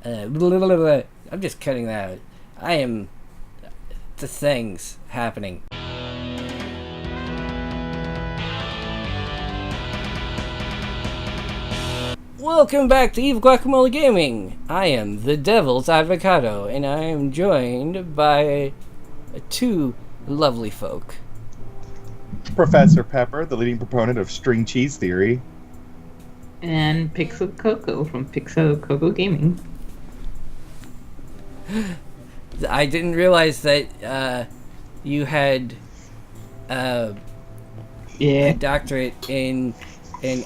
Blah, blah, blah. I'm just cutting that out. I am the things happening. Welcome back to Evil Guacamole Gaming. I am the Devil's Avocado, and I am joined by two lovely folk. Professor Pepper, the leading proponent of string cheese theory. And Pixel Coco from Pixel Coco Gaming. I didn't realize that you had a doctorate in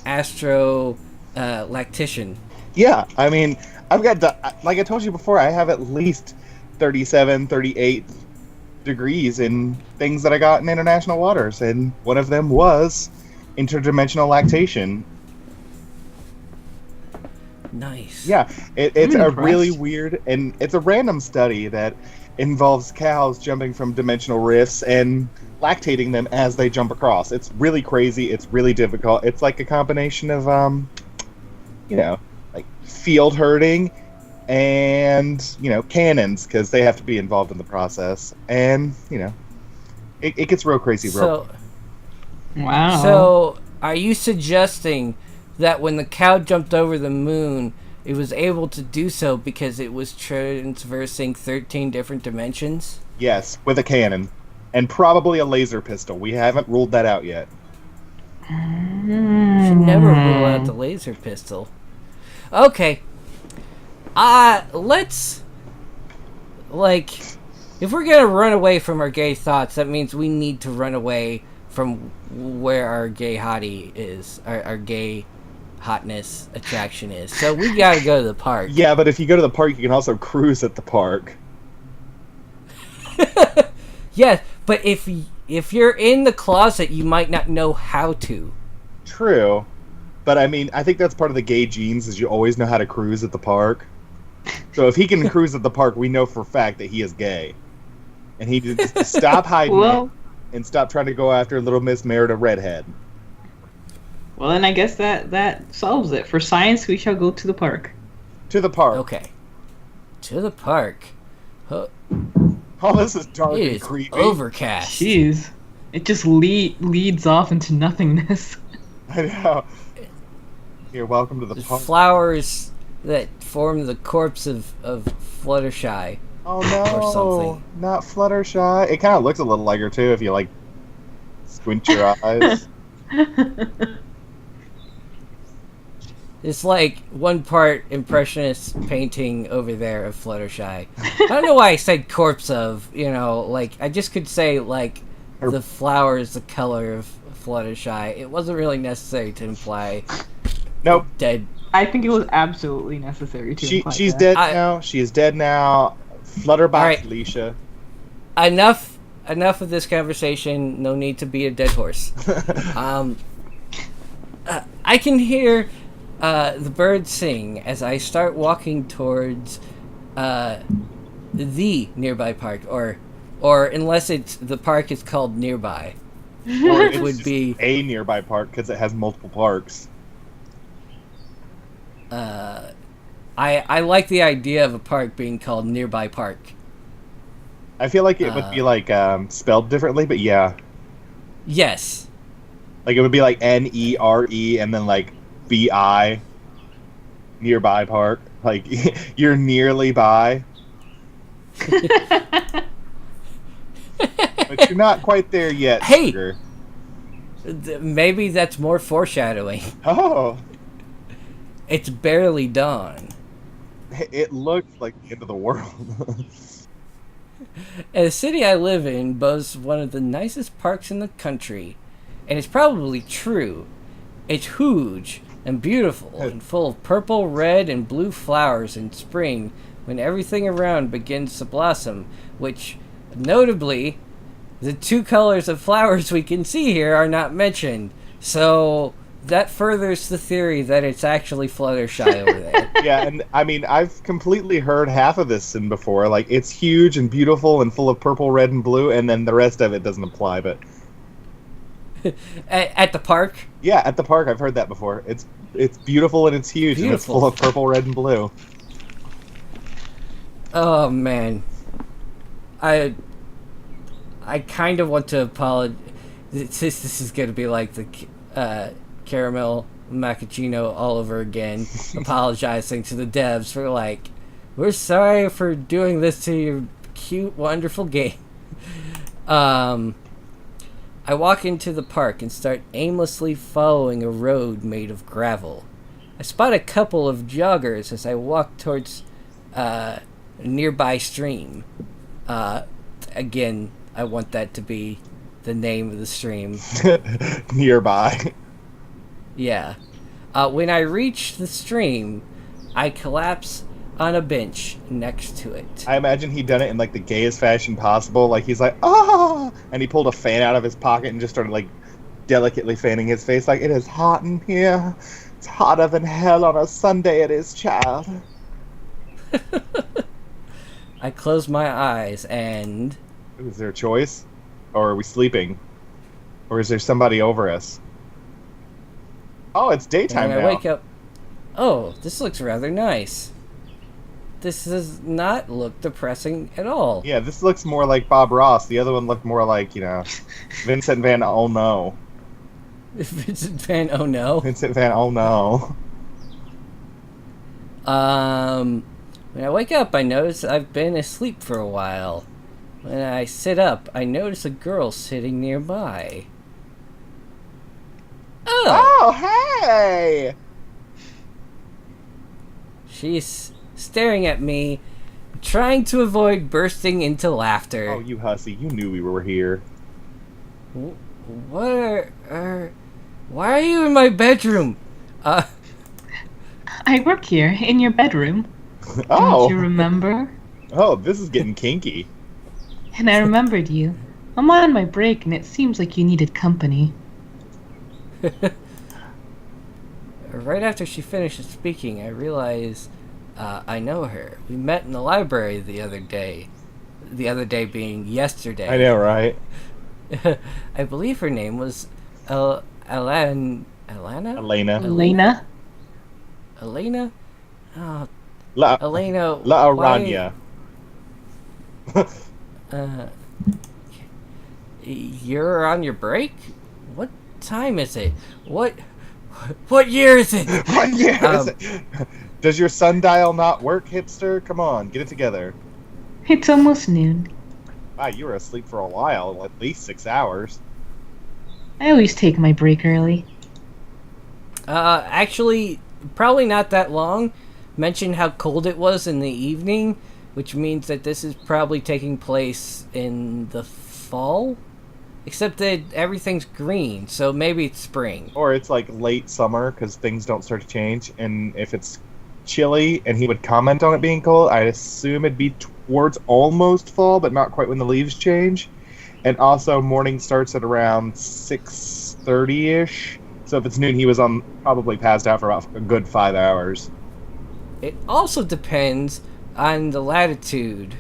Astral Lactation. Yeah, I mean, I've got, like I told you before, I have at least 37, 38 degrees in things that I got in international waters, and one of them was interdimensional lactation. Nice. Yeah, it's a really weird, and it's a random study that involves cows jumping from dimensional rifts and lactating them as they jump across. It's really crazy. It's really difficult. It's like a combination of, like field herding and, cannons, because they have to be involved in the process. And, it gets real crazy. Wow. So, are you suggesting that when the cow jumped over the moon, it was able to do so because it was traversing 13 different dimensions? Yes, with a cannon. And probably a laser pistol. We haven't ruled that out yet. Should never rule out the laser pistol. Okay. Let's... if we're gonna run away from our gay thoughts, that means we need to run away from where our gay hottie is. Our gay hotness attraction is. So we gotta go to the park. Yeah, but if you go to the park, you can also cruise at the park. Yes, but if you're in the closet, you might not know how to. True. But I mean, I think that's part of the gay genes, is you always know how to cruise at the park. So if he can cruise at the park, we know for a fact that he is gay. And he needs to stop hiding it and stop trying to go after little Miss Merida Redhead. Well, then I guess that solves it. For science, we shall go to the park. To the park. Okay. To the park. Oh, this is dark It and is creepy. overcast. Jeez. It just leads off into nothingness. I know. Here, welcome to the There's park. flowers that form the corpse of Fluttershy. Oh no, or something. Not Fluttershy. It kind of looks a little like her too if you squint your eyes. It's like one part impressionist painting over there of Fluttershy. I don't know why I said corpse of, I just could say the flower is the color of Fluttershy. It wasn't really necessary to imply Nope. dead. I think it was absolutely necessary to imply She's that. dead now. She is dead now. Flutterbox Alright. Leisha. Enough of this conversation. No need to be a dead horse. I can hear the birds sing as I start walking towards the nearby park, or unless the park is called Nearby, Or it it's would just be a nearby park because it has multiple parks. I like the idea of a park being called Nearby Park. I feel like it would be spelled differently, but yeah. Yes. It would be Nere and then BI. Nearby park. You're nearly by. But you're not quite there yet, Hey! sugar. Maybe that's more foreshadowing. Oh. It's barely dawn. It looks like the end of the world. And the city I live in boasts one of the nicest parks in the country. And it's probably true. It's huge and beautiful and full of purple, red, and blue flowers in spring when everything around begins to blossom, which, notably, the two colors of flowers we can see here are not mentioned. So that furthers the theory that it's actually Fluttershy over there. Yeah, and I mean, I've completely heard half of this sin before. It's huge and beautiful and full of purple, red, and blue, and then the rest of it doesn't apply, but... At the park? Yeah, at the park, I've heard that before. It's beautiful and it's huge, and it's full of purple, red, and blue. Oh man, I kind of want to apologize. This is going to be like the caramel macchiato all over again. Apologizing to the devs for like, we're sorry for doing this to your cute, wonderful game. I walk into the park and start aimlessly following a road made of gravel. I spot a couple of joggers as I walk towards a nearby stream. Again, I want that to be the name of the stream. Nearby. Yeah. When I reach the stream, I collapse on a bench next to it. I imagine he'd done it in like the gayest fashion possible. Like he's like, ah, and he pulled a fan out of his pocket and just started like delicately fanning his face. Like, it is hot in here. It's hotter than hell on a Sunday. It is, child. I close my eyes and... Is there a choice? Or are we sleeping? Or is there somebody over us? Oh, it's daytime and I now. wake up. Oh, this looks rather nice. This does not look depressing at all. Yeah, this looks more like Bob Ross. The other one looked more like, Vincent Van Oh No. Vincent Van Oh No? Vincent Van Oh No. When I wake up, I notice I've been asleep for a while. When I sit up, I notice a girl sitting nearby. Oh, hey! She's staring at me, trying to avoid bursting into laughter. Oh, you hussy. You knew we were here. What why are you in my bedroom? I work here, in your bedroom. Oh! Don't you remember? Oh, this is getting kinky. And I remembered you. I'm on my break, and it seems like you needed company. Right after she finishes speaking, I realize I know her. We met in the library the other day. The other day being yesterday. I know, right? I believe her name was Elena? Elena? Elena? Oh, La Elena. Aranya. You're on your break? What time is it? What year is it? What year is it? Does your sundial not work, hipster? Come on, get it together. It's almost noon. Wow, you were asleep for a while, at least 6 hours. I always take my break early. Actually, probably not that long. Mentioned how cold it was in the evening, which means that this is probably taking place in the fall? Except that everything's green, so maybe it's spring. Or it's like late summer, because things don't start to change, and if it's chilly, and he would comment on it being cold, I assume it'd be towards almost fall, but not quite when the leaves change. And also, morning starts at around 6:30-ish, so if it's noon, he was probably passed out for about a good 5 hours. It also depends on the latitude.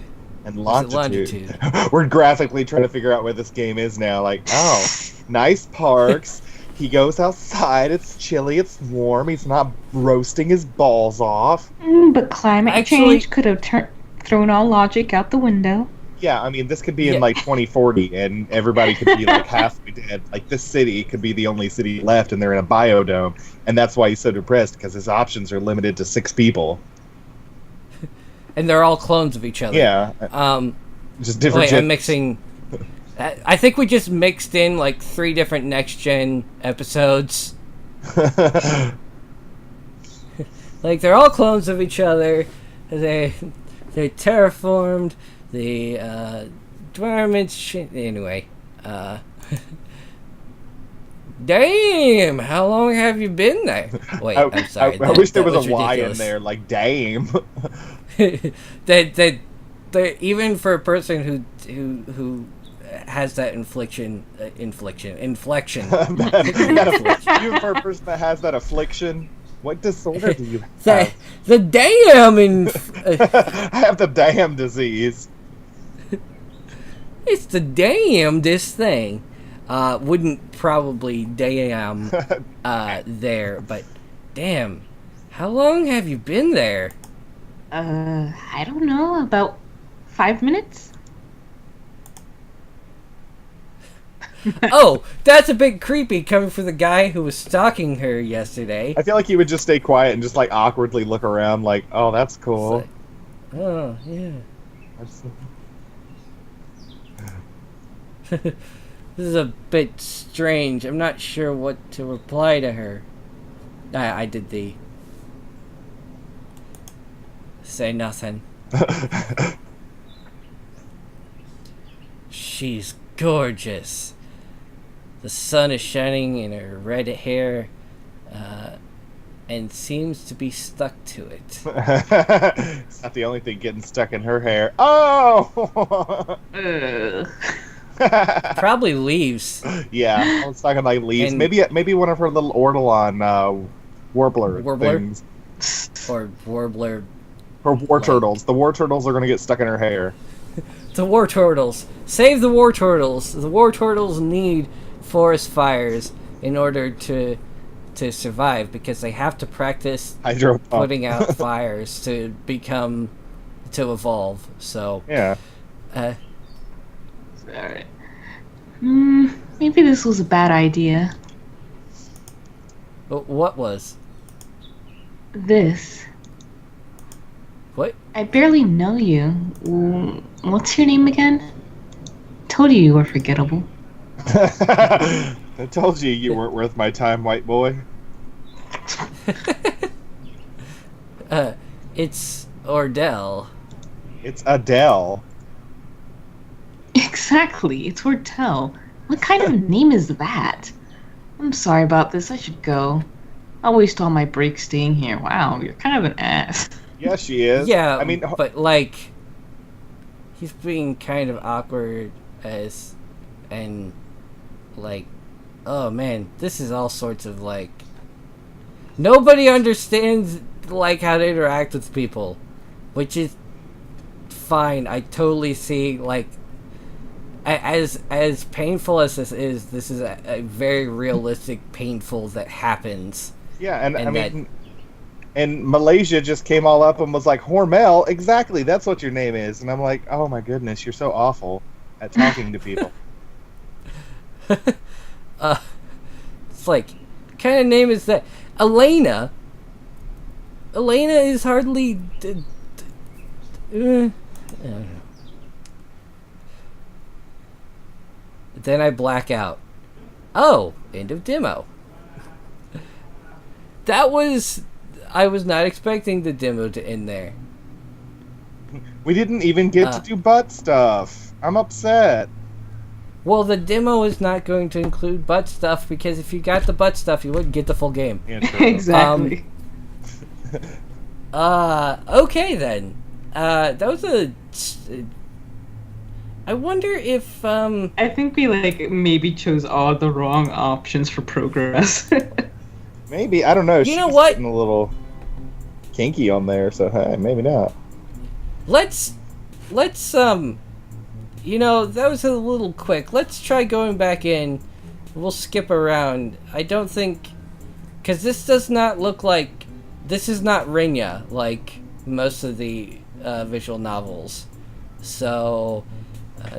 And longitude. We're graphically trying to figure out where this game is now. Like, oh, nice parks. He goes outside. It's chilly. It's warm. He's not roasting his balls off. But climate change could have thrown all logic out the window. Yeah, I mean, this could be in like 2040, and everybody could be like halfway dead. Like, this city could be the only city left, and they're in a biodome. And that's why he's so depressed, because his options are limited to 6 people. And they're all clones of each other. Yeah. Just different. Wait, I'm mixing. I think we just mixed in like 3 different next gen episodes. Like, they're all clones of each other. They're terraformed. The environment's anyway. Damn! How long have you been there? Wait, I'm sorry. I wish there was a Y in there, like damn. that even for a person who has that inflection. Even for a person that has that affliction, what disorder do you have? The damn I have the damn disease. It's the damnedest thing. Wouldn't probably damn there, but damn, how long have you been there? I don't know, about 5 minutes? Oh, that's a bit creepy coming from the guy who was stalking her yesterday. I feel like he would just stay quiet and just like awkwardly look around, like, "Oh, that's It's cool." like, oh, yeah. This is a bit strange. I'm not sure what to reply to her. I did the say nothing. She's gorgeous. The sun is shining in her red hair, and seems to be stuck to it. It's not the only thing getting stuck in her hair. Oh! Ugh. Probably leaves. Yeah, I was talking like leaves. And- Maybe one of her little ortolan warbler Warbler? things. Or warbler. Her war Like- turtles. The war turtles are gonna get stuck in her hair. The war turtles. Save the war turtles. The war turtles need forest fires in order to survive because they have to practice Hydro pump. putting out fires to evolve. So, Yeah. Alright. Maybe this was a bad idea. but what was? This. What? I barely know you. What's your name again? Told you were forgettable. I told you weren't worth my time, white boy. It's Ordell. It's Adele. Exactly, it's Hortel. What kind of name is that? I'm sorry about this, I should go. I'll waste all my breaks staying here. Wow, you're kind of an ass. Yeah, she is. Yeah, I mean, but like, he's being kind of awkward and like, oh man, this is all sorts of like, nobody understands like how to interact with people, which is fine. I totally see like, as painful as this is a very realistic painful that happens. yeah, and I and mean, and Malaysia just came all up and was like, Hormel, exactly, that's what your name is. And I'm like, oh my goodness, you're so awful at talking to people. It's like, what kind of name is that? Elena is hardly. I don't know. Then I black out. Oh, end of demo. That was. I was not expecting the demo to end there. We didn't even get to do butt stuff. I'm upset. Well, the demo is not going to include butt stuff because if you got the butt stuff, you wouldn't get the full game. Yeah, true. Exactly. Okay then. That was a. I wonder if I think we maybe chose all the wrong options for progress. Maybe, I don't know. You know she's what? getting a little kinky on there, so hey, maybe not. let's that was a little quick. Let's try going back in. We'll skip around. I don't think because this does not look like this is not Rinya like most of the visual novels. So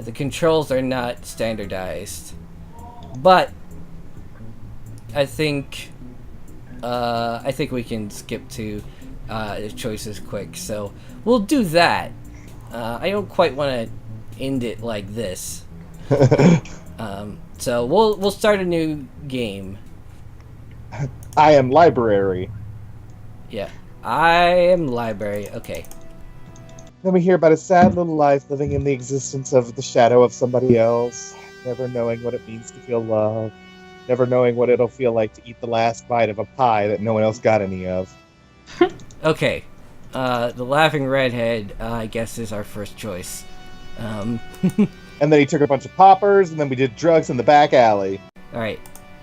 the controls are not standardized. But I think we can skip to choices quick. So we'll do that. I don't quite want to end it like this. So we'll start a new game. I am library. Yeah. I am library. Okay. Then we hear about a sad little life living in the existence of the shadow of somebody else, never knowing what it means to feel love, never knowing what it'll feel like to eat the last bite of a pie that no one else got any of. Okay. The laughing redhead, I guess, is our first choice. And then he took a bunch of poppers, and then we did drugs in the back alley. Alright.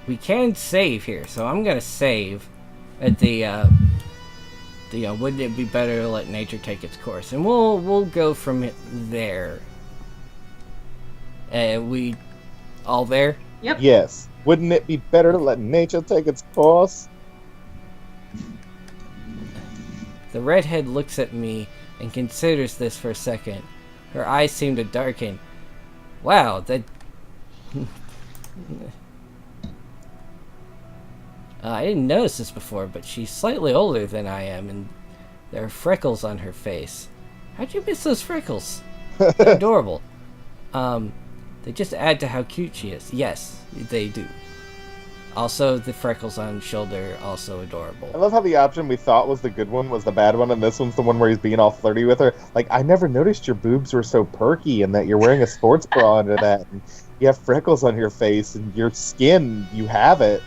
We can save here, so I'm gonna save at the wouldn't it be better to let nature take its course? And we'll go from there. We all there? Yep. Yes. Wouldn't it be better to let nature take its course? The redhead looks at me and considers this for a second. Her eyes seem to darken. Wow, that... I didn't notice this before, but she's slightly older than I am, and there are freckles on her face. How'd you miss those freckles? They're adorable. They just add to how cute she is. Yes, they do. Also, the freckles on shoulder, also adorable. I love how the option we thought was the good one was the bad one, and this one's the one where he's being all flirty with her. Like, I never noticed your boobs were so perky and that you're wearing a sports bra under that. And you have freckles on your face and your skin, you have it.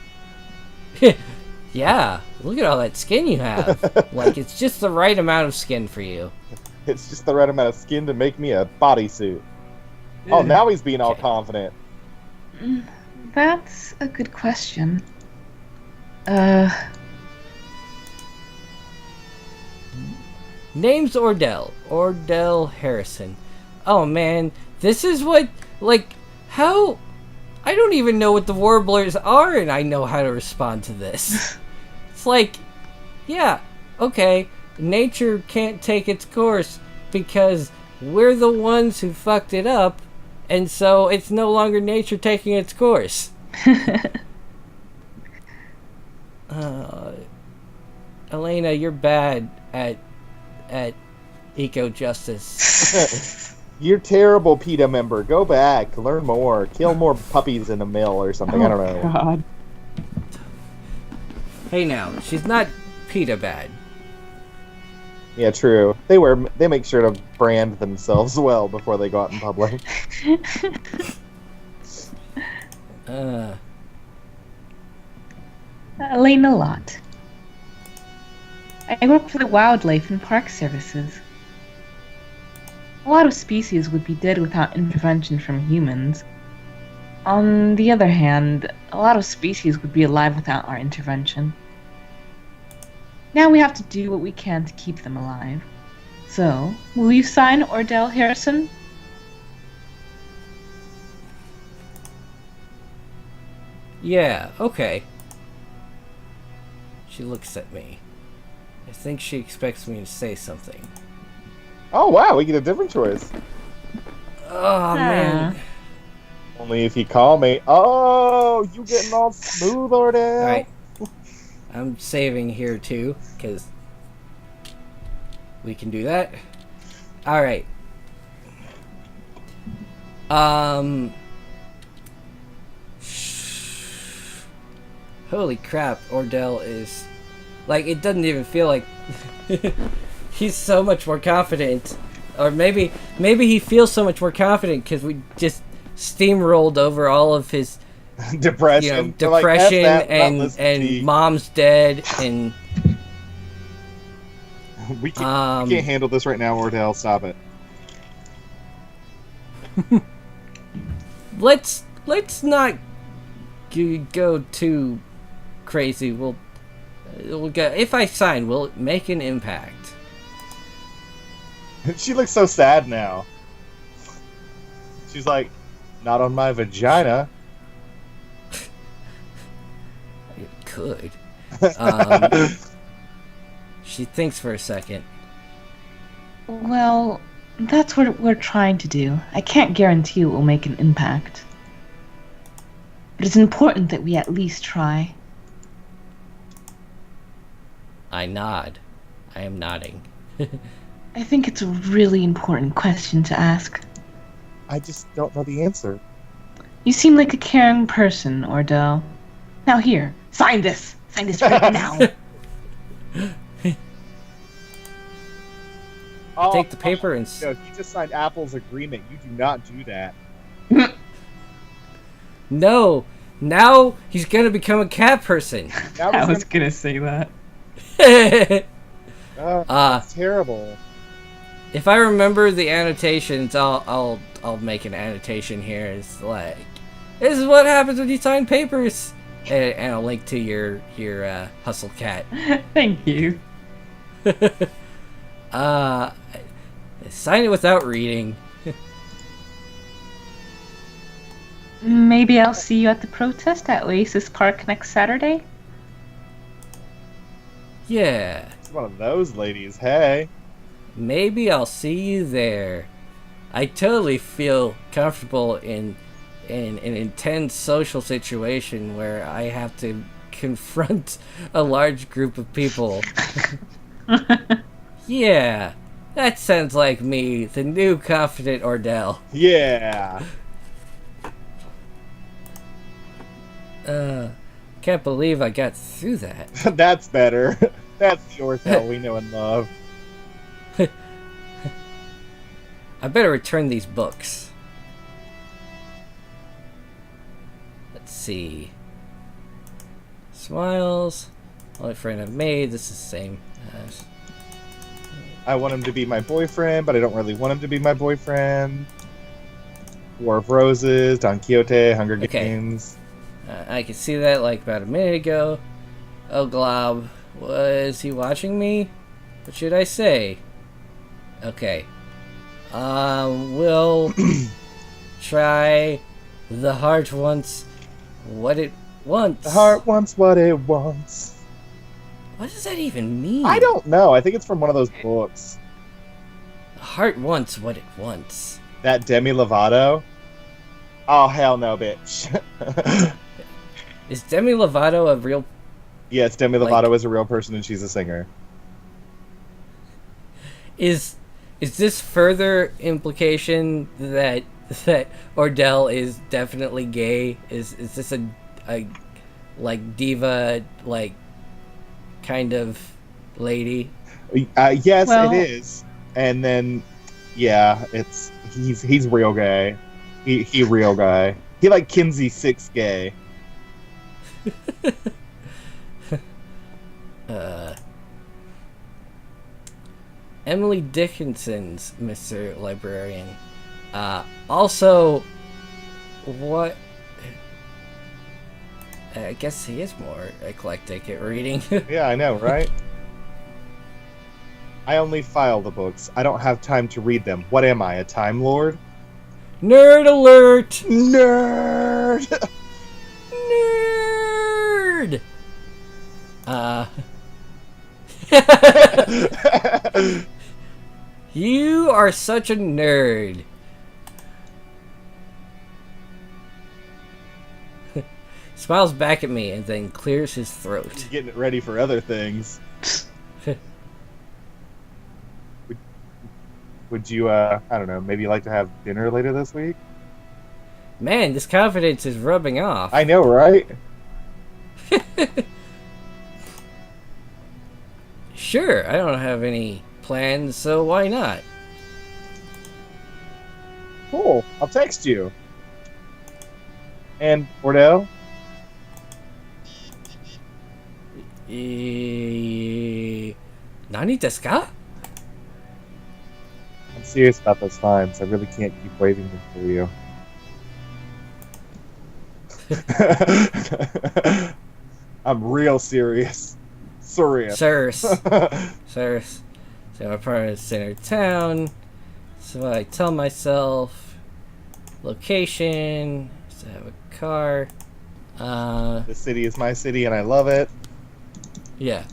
Yeah, look at all that skin you have. Like, it's just the right amount of skin for you. It's just the right amount of skin to make me a bodysuit. Oh, now he's being all confident. That's a good question. Name's Ordell. Ordell Harrison. Oh man, this is what, like, how... I don't even know what the warblers are, and I know how to respond to this. It's like, yeah, okay, nature can't take its course because we're the ones who fucked it up, and so it's no longer nature taking its course. Elena, you're bad at eco-justice. You're terrible, PETA member. Go back, learn more, kill more puppies in a mill or something. I don't know. God. Hey now, she's not PETA bad. Yeah, true. They make sure to brand themselves well before they go out in public. Elena Lott. I work for the Wildlife and Park Services. A lot of species would be dead without intervention from humans. On the other hand, a lot of species would be alive without our intervention. Now we have to do what we can to keep them alive. So, will you sign Ordell Harrison? Yeah, okay. She looks at me. I think she expects me to say something. Oh wow, we get a different choice. Oh man. Only if you call me. Oh, you getting all smooth, Ordell? Alright. I'm saving here too, because we can do that. Alright. Holy crap, Ordell is... Like, it doesn't even feel like... He's so much more confident. Or maybe he feels so much more confident because we just steamrolled over all of his... depression. You know, depression and mom's dead and... we can't handle this right now, Ordell. Stop it. Let's not go too crazy. We'll go. If I sign, will it make an impact? She looks so sad now. She's like, not on my vagina. It could. She thinks for a second. Well, that's what we're trying to do. I can't guarantee it will make an impact. But it's important that we at least try. I nod. I am nodding. I think it's a really important question to ask. I just don't know the answer. You seem like a caring person, Ordell. Now here, sign this! Sign this right now! Take the paper and... No, you just signed Apple's agreement. You do not do that. No! Now he's gonna become a cat person! I was gonna say that. That's terrible. If I remember the annotations, I'll make an annotation here. It's like, this is what happens when you sign papers, and I'll link to your hustle cat. Thank you. Sign it without reading. Maybe I'll see you at the protest at Oasis Park next Saturday? Yeah. It's one of those ladies, hey. Maybe I'll see you there. I totally feel comfortable in an intense social situation where I have to confront a large group of people. Yeah, that sounds like me, the new confident Ordell. Yeah. Can't believe I got through that. That's better. That's the Orthel we know and love. I better return these books. Let's see. Smiles. Only friend I've made. This is the same as... I want him to be my boyfriend, but I don't really want him to be my boyfriend. War of Roses, Don Quixote, Hunger Games. I could see that like about a minute ago. Oh, Glob. Was he watching me? What should I say? Okay. We'll try the heart wants what it wants. The heart wants what it wants. What does that even mean? I don't know. I think it's from one of those books. The heart wants what it wants. That Demi Lovato? Oh, hell no, bitch. Is Demi Lovato a real... Yes, Demi Lovato is a real person and she's a singer. Is this further implication that Ordell is definitely gay? Is this a like diva like kind of lady? Yes, Well- it is. And then, yeah, he's real gay. He real guy. He like Kinsey Six gay. Emily Dickinson's Mr. Librarian. Also, what... I guess he is more eclectic at reading. Yeah, I know, right? I only file the books. I don't have time to read them. What am I, a Time Lord? Nerd alert! Nerd! Nerd! You are such a nerd. Smiles back at me and then clears his throat. Getting it ready for other things. Would you, I don't know, maybe like to have dinner later this week? Man, this confidence is rubbing off. I know, right? Sure, I don't have any plans, so why not? Cool. I'll text you. And Ordell? Nani desu ka? I'm serious about those times. I really can't keep waiting them for you. I'm real serious. Serious. Sirs. Sirs. So my apartment's center of town. So I tell myself location. So I have a car. The city is my city and I love it. Yeah.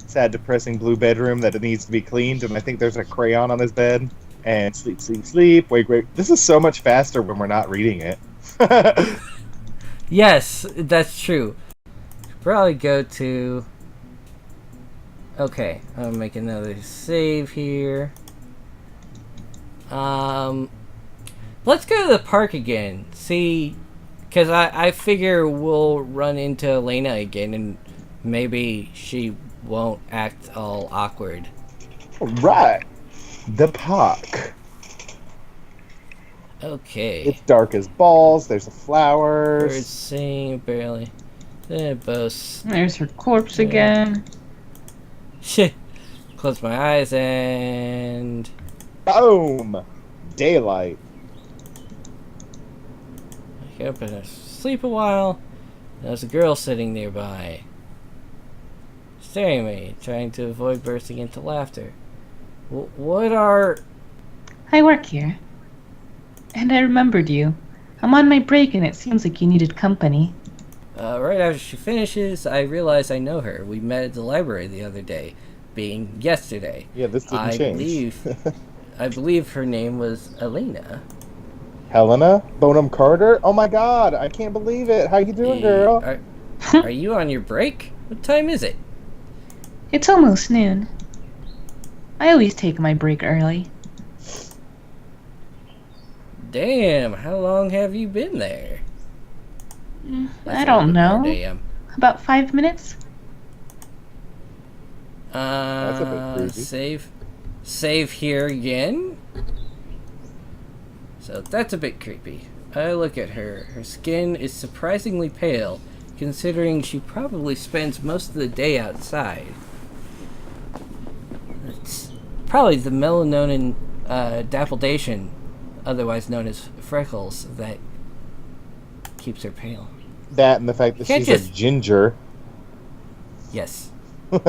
Sad, depressing blue bedroom that it needs to be cleaned, and I think there's a crayon on his bed. And sleep, sleep, sleep. Wait, wait. This is so much faster when we're not reading it. Yes, that's true. Probably go to... Okay, I'll make another save here. Let's go to the park again. See, because I figure we'll run into Elena again, and maybe she won't act all awkward. Right. The park. Okay. It's dark as balls. There's Birds flowers. sing barely. They're both... There's her corpse again. Shit. Close my eyes and... Boom. Daylight. Wake up and sleep a while. There's a girl sitting nearby, staring at me, trying to avoid bursting into laughter. What are... I work here. And I remembered you. I'm on my break and it seems like you needed company. Right after she finishes, I realize I know her. We met at the library the other day. being yesterday. Yeah, this didn't change. I believe her name was Elena. Helena Bonham Carter. Oh my God, I can't believe it. How you doing, girl? Are you on your break? What time is it? It's almost noon. I always take my break early. Damn, how long have you been there? I don't know. Damn. About 5 minutes? That's a bit creepy. Save here again? So that's a bit creepy. I look at her. Her skin is surprisingly pale, considering she probably spends most of the day outside. It's probably the melanonin dapplation, otherwise known as freckles, that keeps her pale. That and the fact that she's a ginger. Yes. You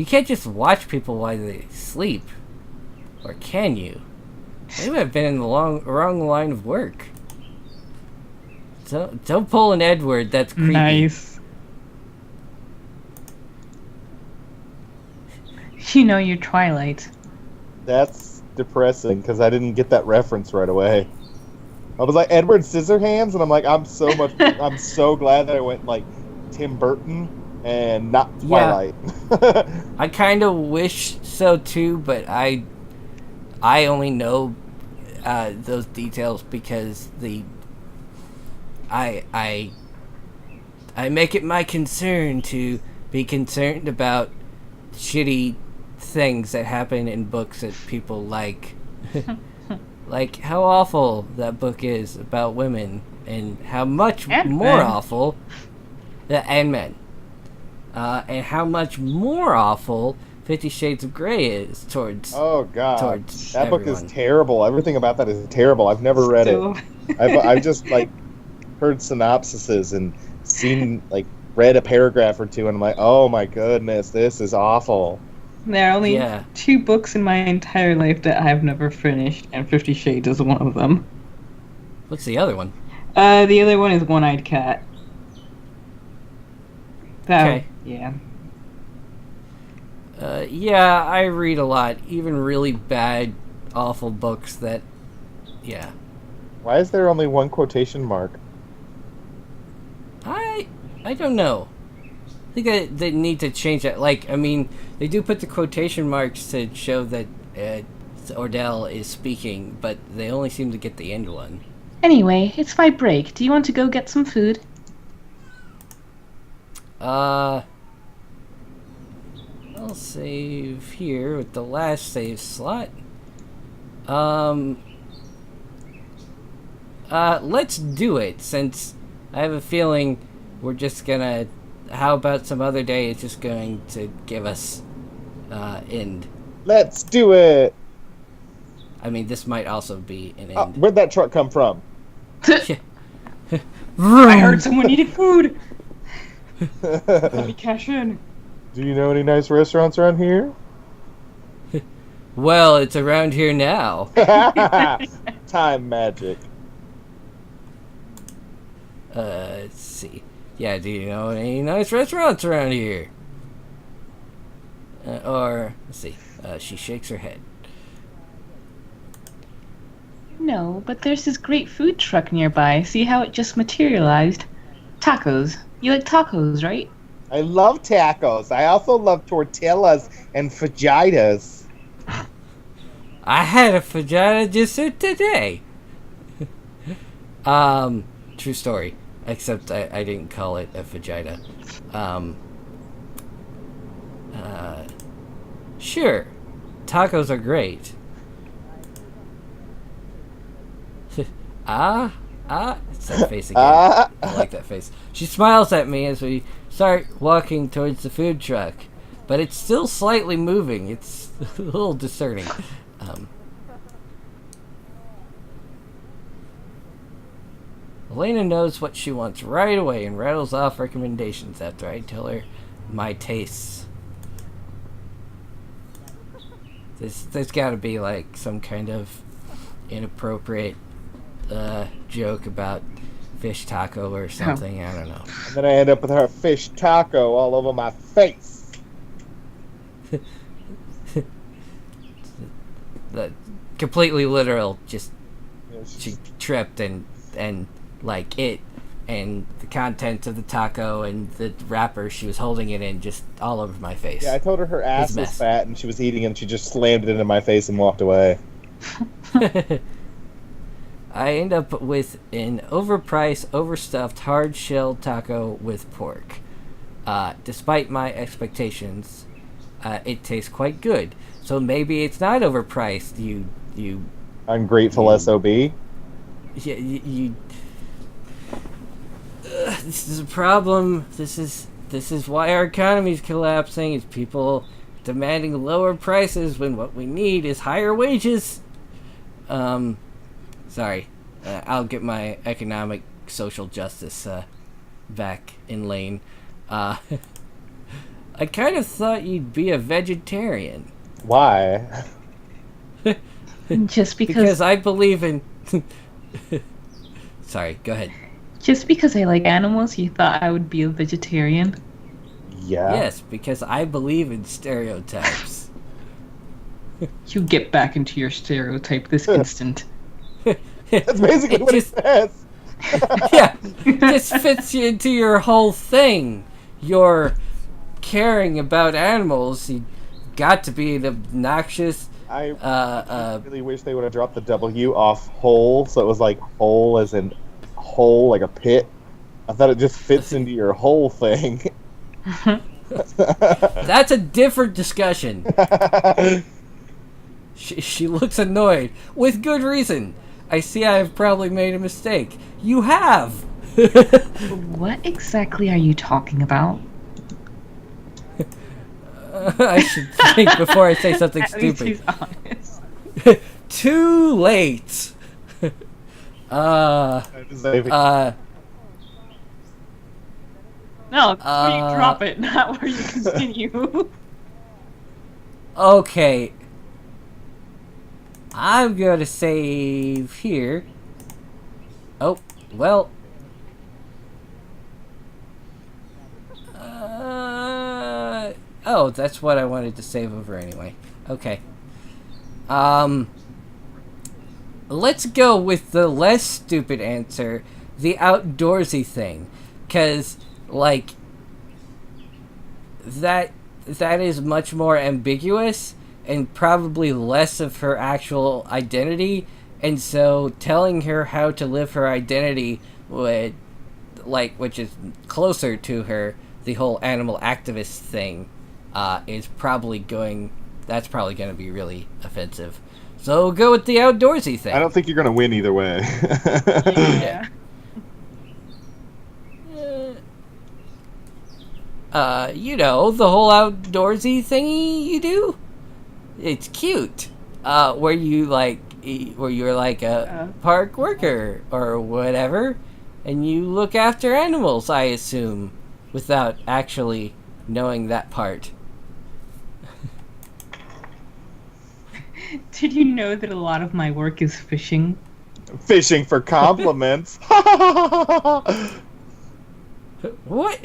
can't just watch people while they sleep. Or can you? They might have been in the wrong line of work. Don't pull an Edward, that's creepy. Nice. You know your Twilight. That's depressing, because I didn't get that reference right away. I was like, Edward Scissorhands, and I'm like, I'm so glad that I went like Tim Burton and not Twilight. Yeah. I kind of wish so too, but I only know those details because I make it my concern to be concerned about shitty things that happen in books that people like. Like how awful that book is about women and how much more awful and men. And how much more awful 50 Shades of Grey is towards. Oh God, towards that everyone. book is terrible. Everything about that is terrible. I've never read it. I've just like heard synopsises and seen like read a paragraph or two, and I'm like, oh my goodness, this is awful. There are only 2 books in my entire life that I've never finished, and 50 Shades is one of them. What's the other one? The other one is One-Eyed Cat. Okay. Yeah. Yeah, I read a lot, even really bad, awful books that, yeah. Why is there only one quotation mark? I don't know. I think they need to change that. Like, I mean, they do put the quotation marks to show that Ordell is speaking, but they only seem to get the end one. Anyway, it's my break. Do you want to go get some food? I'll save here with the last save slot. Let's do it, since I have a feeling we're just gonna... How about some other day it's just going to give us end. Let's do it! I mean, this might also be an end. Where'd that truck come from? I heard someone needed food! Let me cash in. Do you know any nice restaurants around here? Well, it's around here now. Time magic. Let's see. Yeah, do you know any nice restaurants around here? Let's see. She shakes her head. No, but there's this great food truck nearby. See how it just materialized? Tacos. You like tacos, right? I love tacos. I also love tortillas and fajitas. I had a fajita just today. True story. Except I didn't call it a fajita. Sure. Tacos are great. It's that face again. I like that face. She smiles at me as we start walking towards the food truck. But it's still slightly moving. It's a little discerning. Elena knows what she wants right away and rattles off recommendations after I tell her my tastes. There's gotta be like some kind of inappropriate joke about fish taco or something. I don't know. And then I end up with her fish taco all over my face. the completely literal. Just Yes. she tripped and like it and the contents of the taco and the wrapper she was holding it in just all over my face. Yeah, I told her ass It's a was mess. fat and she was eating it and she just slammed it into my face and walked away. I end up with an overpriced, overstuffed, hard-shelled taco with pork. Despite my expectations, it tastes quite good. So maybe it's not overpriced. You Ungrateful SOB. you. This is a problem. This is why our economy is collapsing. Is people demanding lower prices when what we need is higher wages. Sorry, I'll get my economic social justice back in lane. I kind of thought you'd be a vegetarian. Why? Just Because I believe in. Sorry, go ahead. Just because I like animals, you thought I would be a vegetarian? Yeah. Yes, because I believe in stereotypes. You get back into your stereotype this instant. That's basically It what just- it says. Yeah, this fits you into your whole thing. Your caring about animals. You got to be an obnoxious. I really wish they would have dropped the W off hole, so it was like hole as in hole, like a pit. I thought it just fits into your whole thing. That's a different discussion. She looks annoyed with good reason. I see I have probably made a mistake. You have. What exactly are you talking about? I should think before I say something At least stupid. he's honest. Too late. No, it's where you drop it, not where you continue. Okay. I'm gonna save here. Oh, well. Oh, that's what I wanted to save over anyway. Okay. Let's go with the less stupid answer, the outdoorsy thing. 'Cause, like, that is much more ambiguous and probably less of her actual identity, and so telling her how to live her identity would, like, which is closer to her, the whole animal activist thing, is probably going to be really offensive. So go with the outdoorsy thing. I don't think you're gonna win either way. Yeah. The whole outdoorsy thingy you do. It's cute. Where you're like a park worker or whatever, and you look after animals, I assume, without actually knowing that part. Did you know that a lot of my work is fishing? Fishing for compliments. What?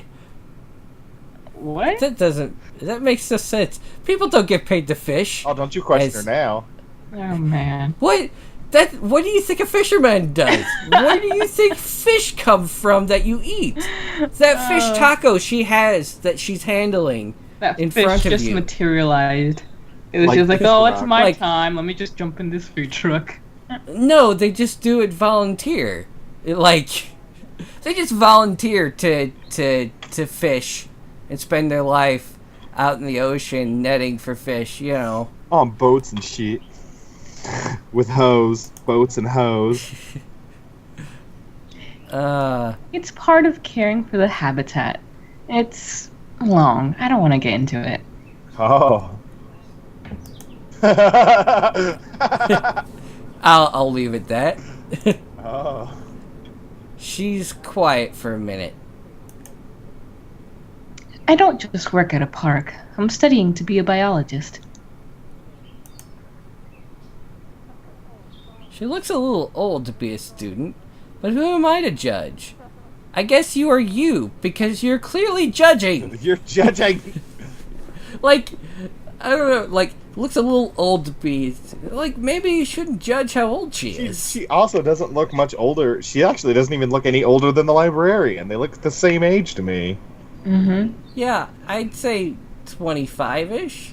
What? That makes no sense. People don't get paid to fish. Oh, don't you question her As- now. Oh man. What do you think a fisherman does? Where do you think fish come from that you eat? That fish taco she has that she's handling That in fish front of just you. materialized. It was Like just like, fish oh, it's rock. my Like- time. Let me just jump in this food truck. No, they just do it volunteer. They just volunteer to fish and spend their life out in the ocean netting for fish, On boats and shit. With hose. Boats and hose. It's part of caring for the habitat. It's long. I don't want to get into it. Oh. I'll leave it that. Oh. She's quiet for a minute. I don't just work at a park. I'm studying to be a biologist. She looks a little old to be a student, but who am I to judge? I guess you are you, because you're clearly judging. You're judging. Like, I don't know, like, looks a little old to be... Like, maybe you shouldn't judge how old she is. She also doesn't look much older. She actually doesn't even look any older than the librarian. They look the same age to me. Mm-hmm. Yeah, I'd say 25-ish.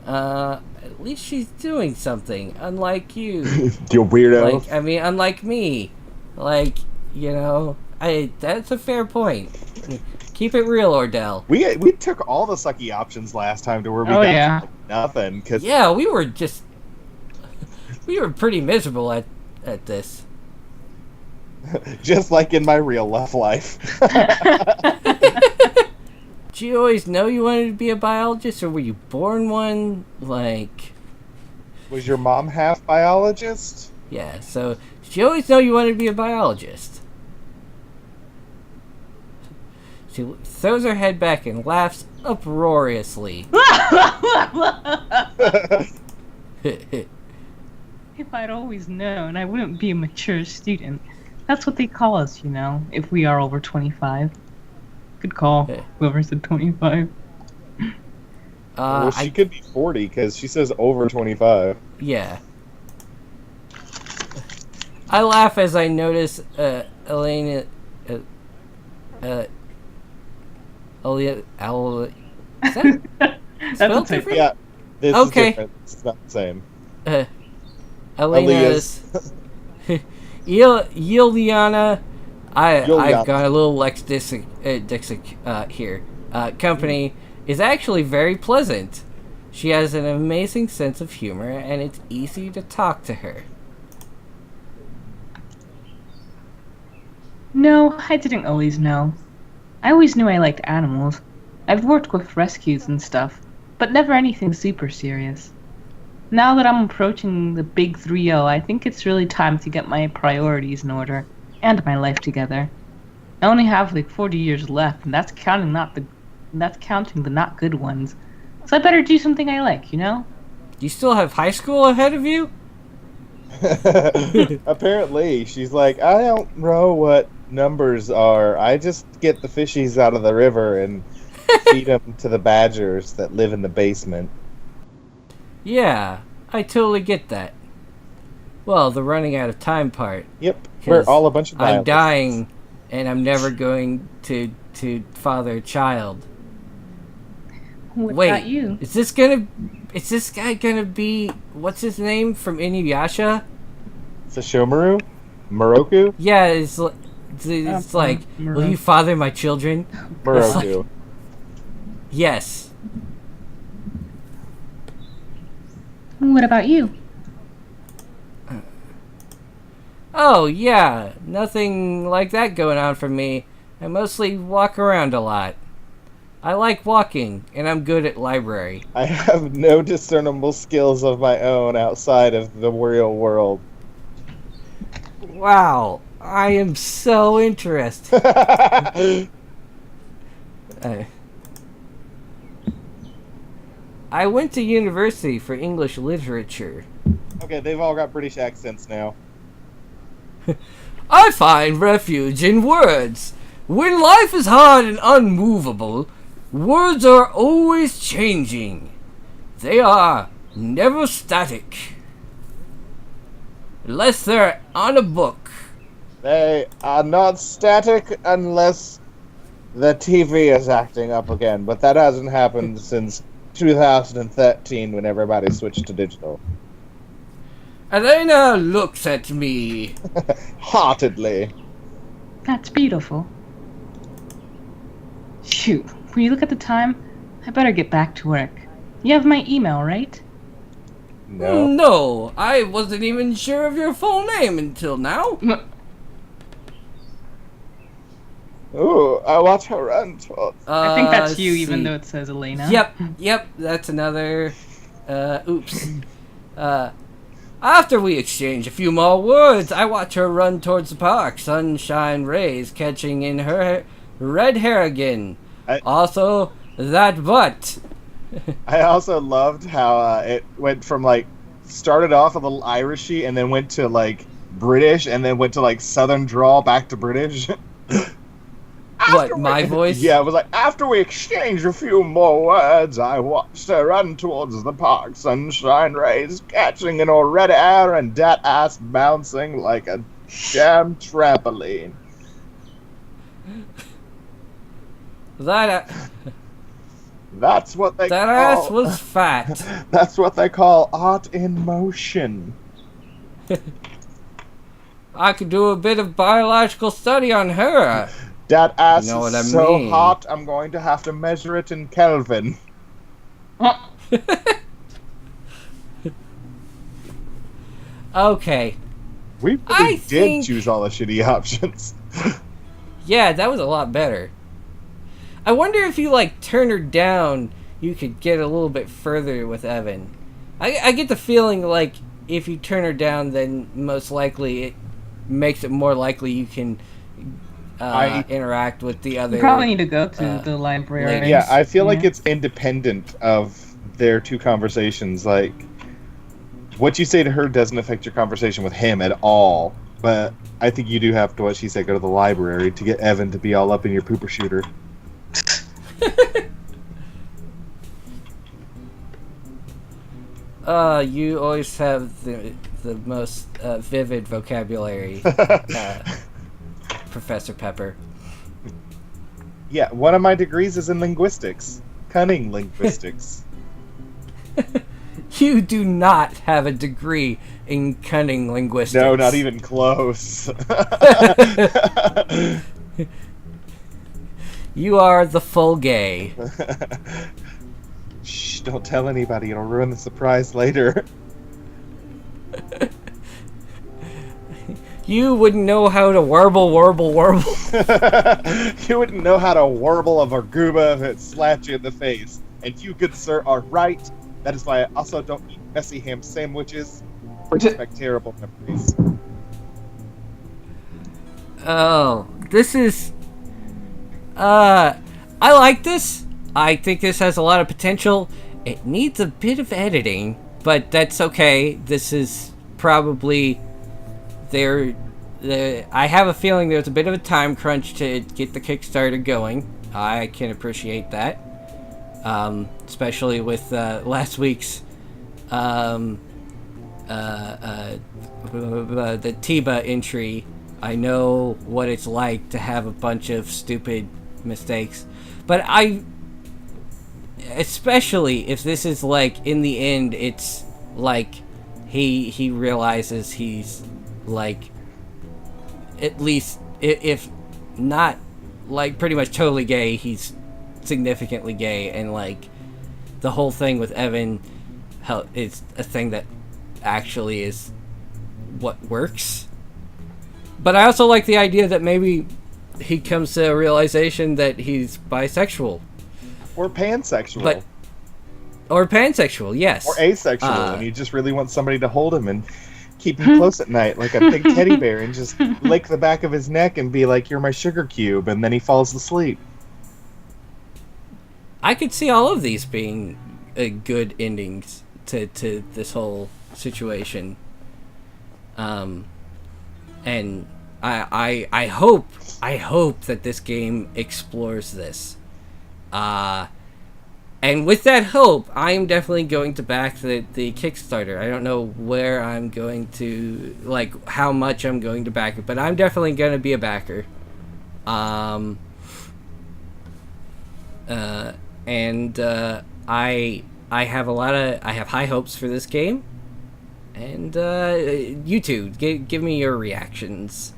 At least she's doing something, unlike you. You weirdo. Like, I mean, unlike me. Like, you know, that's a fair point. Keep it real, Ordell. We took all the sucky options last time to where we got nothing. Cause Yeah, we were pretty miserable at this. just like in my real life. Did you always know you wanted to be a biologist, or were you born one? Like... Was your mom half biologist? Yeah, so did you always know you wanted to be a biologist? She throws her head back and laughs uproariously. If I'd always known, I wouldn't be a mature student. That's what they call us, you know, if we are over 25. Good call, whoever said 25. Well, she could be 40, because she says over 25. Yeah. I laugh as I notice Elena... is that spelled different? Yeah, this is different. It's not the same. Elena's... Yildiana... I've got a little lexic here. Company is actually very pleasant. She has an amazing sense of humor, and it's easy to talk to her. No, I didn't always know. I always knew I liked animals. I've worked with rescues and stuff, but never anything super serious. Now that I'm approaching the big 3-0, I think it's really time to get my priorities in order, and my life together. I only have like 40 years left, and that's counting the not good ones. So I better do something I like, you know? Do you still have high school ahead of you? Apparently, she's like, I don't know what numbers are. I just get the fishies out of the river and feed them to the badgers that live in the basement. Yeah, I totally get that. Well, the running out of time part. Yep, we're all a bunch of biologists. I'm dying, and I'm never going to father a child. What about you? Is this guy gonna be, what's his name from Inuyasha? Sashomaru? Moroku? Yeah, it's like, will you father my children? Moroku. Like, yes. What about you? Oh, yeah, nothing like that going on for me. I mostly walk around a lot. I like walking, and I'm good at library. I have no discernible skills of my own outside of the real world. Wow, I am so interested. I went to university for English literature. Okay, they've all got British accents now. I find refuge in words. When life is hard and unmovable, words are always changing. They are never static. Unless they're on a book. They are not static unless the TV is acting up again, but that hasn't happened since 2013 when everybody switched to digital. Elena looks at me. Heartedly. That's beautiful. Shoot, when you look at the time, I better get back to work. You have my email, right? No. No, I wasn't even sure of your full name until now. Ooh, I watch her run towards. I think that's you, even though it says Elena. Yep, that's another. Oops. After we exchange a few more words, I watch her run towards the park, sunshine rays catching in her red hair again. Also, that butt. I also loved how it went from, like, started off a little Irishy and then went to, like, British and then went to, like, Southern drawl back to British. What, my voice? Yeah, it was like, after we exchanged a few more words, I watched her run towards the park, sunshine rays catching in her red hair and that ass bouncing like a damn trampoline. That That's what they that call... ass was fat. That's what they call art in motion. I could do a bit of biological study on her. That ass You know what I is so mean. hot, I'm going to have to measure it in Kelvin. Okay. We I really did think- choose all the shitty options. Yeah, that was a lot better. I wonder if you, like, turn her down, you could get a little bit further with Evan. I get the feeling, like, if you turn her down, then most likely it makes it more likely you can interact with the other... You probably need to go to the library. ladies. Yeah, I feel like Yeah. it's independent of their two conversations. Like, what you say to her doesn't affect your conversation with him at all. But I think you do have to, what she said, go to the library to get Evan to be all up in your pooper shooter. You always have the most vivid vocabulary, Professor Pepper. Yeah, one of my degrees is in linguistics. Cunning linguistics. You do not have a degree in cunning linguistics. No, not even close. You are the full gay. Shh, don't tell anybody. It'll ruin the surprise later. You wouldn't know how to warble. You wouldn't know how to warble a varguba if it slapped you in the face. And you, good sir, are right. That is why I also don't eat messy ham sandwiches. Expect terrible memories. Oh, this is... I like this. I think this has a lot of potential. It needs a bit of editing, but that's okay. This is probably... I have a feeling there's a bit of a time crunch to get the Kickstarter going. I can appreciate that. Especially with last week's the Tiba entry. I know what it's like to have a bunch of stupid mistakes, but especially if this is like, in the end, it's like he realizes he's like, at least if not like pretty much totally gay, he's significantly gay, and like the whole thing with Evan is a thing that actually is what works. But I also like the idea that maybe he comes to a realization that he's bisexual. Or pansexual. Or pansexual, yes. Or asexual, and he just really wants somebody to hold him and keep him close at night like a big teddy bear and just lick the back of his neck and be like, "You're my sugar cube," and then he falls asleep. I could see all of these being good endings to this whole situation. And I hope that this game explores this. And with that hope, I am definitely going to back the Kickstarter. I don't know where I'm going to, like, how much I'm going to back it, but I'm definitely going to be a backer. I have high hopes for this game. And you two, give me your reactions.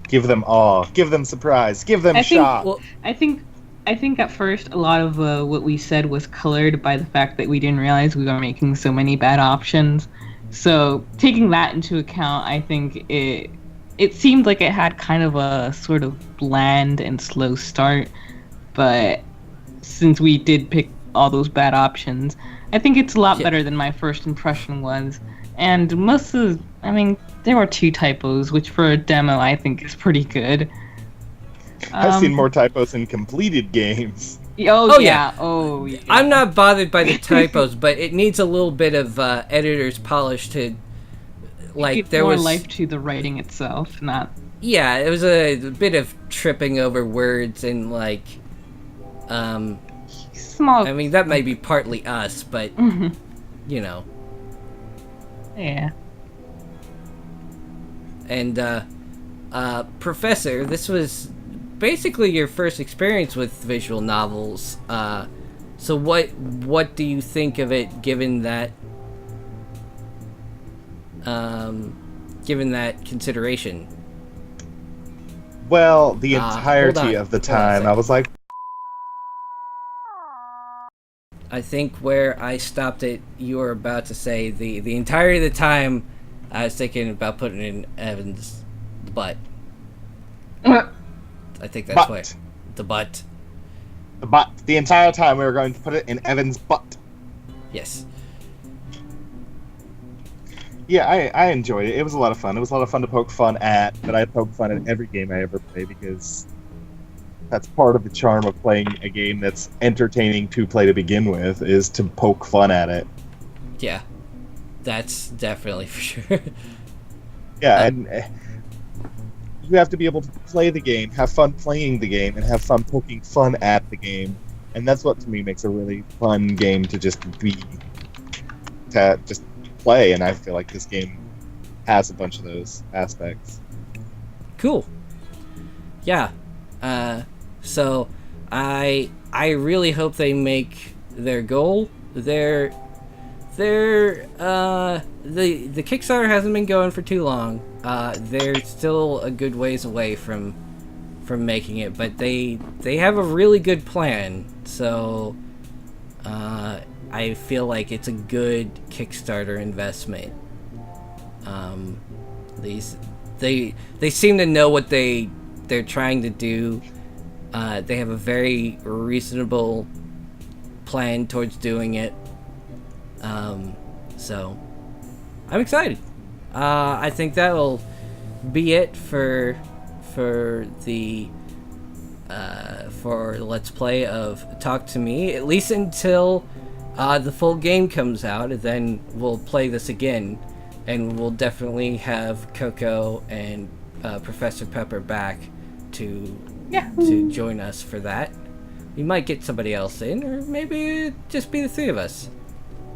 Give them awe. Give them surprise. Give them shock. Well, I think at first a lot of what we said was colored by the fact that we didn't realize we were making so many bad options. So taking that into account, I think it seemed like it had kind of a sort of bland and slow start. But since we did pick all those bad options, I think it's a lot better than my first impression was. And there were 2 typos, which for a demo I think is pretty good. I've seen more typos in completed games. Oh yeah. I'm not bothered by the typos, but it needs a little bit of editor's polish to, like, Give there more was life to the writing itself, not Yeah, it was a bit of tripping over words and like, Small. I mean that might be partly us, but Mhm. you know. Yeah. And Professor, this was basically your first experience with visual novels. So what do you think of it, given that consideration? Well, the Hold entirety on. of the Hold on a time, I second. was like, I think where I stopped it, you were about to say the entirety of the time. I was thinking about putting in Evan's butt. I think that's where butt. the butt. The butt. The entire time we were going to put it in Evan's butt. Yes. Yeah, I enjoyed it. It was a lot of fun. It was a lot of fun to poke fun at, but I poke fun at every game I ever play because that's part of the charm of playing a game that's entertaining to play to begin with, is to poke fun at it. Yeah. That's definitely for sure. Yeah, and you have to be able to play the game, have fun playing the game, and have fun poking fun at the game. And that's what, to me, makes a really fun game to just play. And I feel like this game has a bunch of those aspects. Cool. Yeah. So I really hope they make their goal. The Kickstarter hasn't been going for too long. They're still a good ways away from making it, but they have a really good plan. So I feel like it's a good Kickstarter investment. They seem to know what they're trying to do. They have a very reasonable plan towards doing it. So I'm excited. I think that'll be it for the for Let's Play of Talk to Me, at least until the full game comes out, and then we'll play this again, and we'll definitely have Coco and Professor Pepper back to join us for that. We might get somebody else in, or maybe it'd just be the three of us.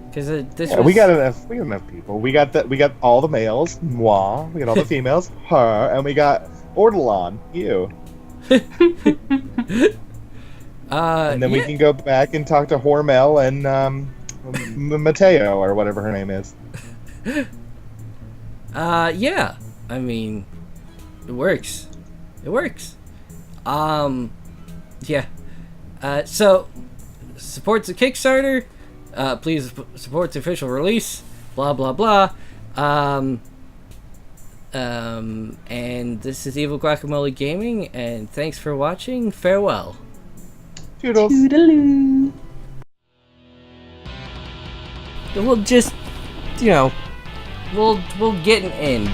Because We got enough people. We got all the males, moi. We got all the females, her, and we got Ortolan, you. And then we can go back and talk to Hormel and Mateo, or whatever her name is. Yeah. I mean, it works. Yeah. So, supports the Kickstarter. Please support the official release. Blah, blah, blah. And this is Evil Guacamole Gaming, and thanks for watching. Farewell. Toodles. Toodaloo. We'll just, we'll get an end.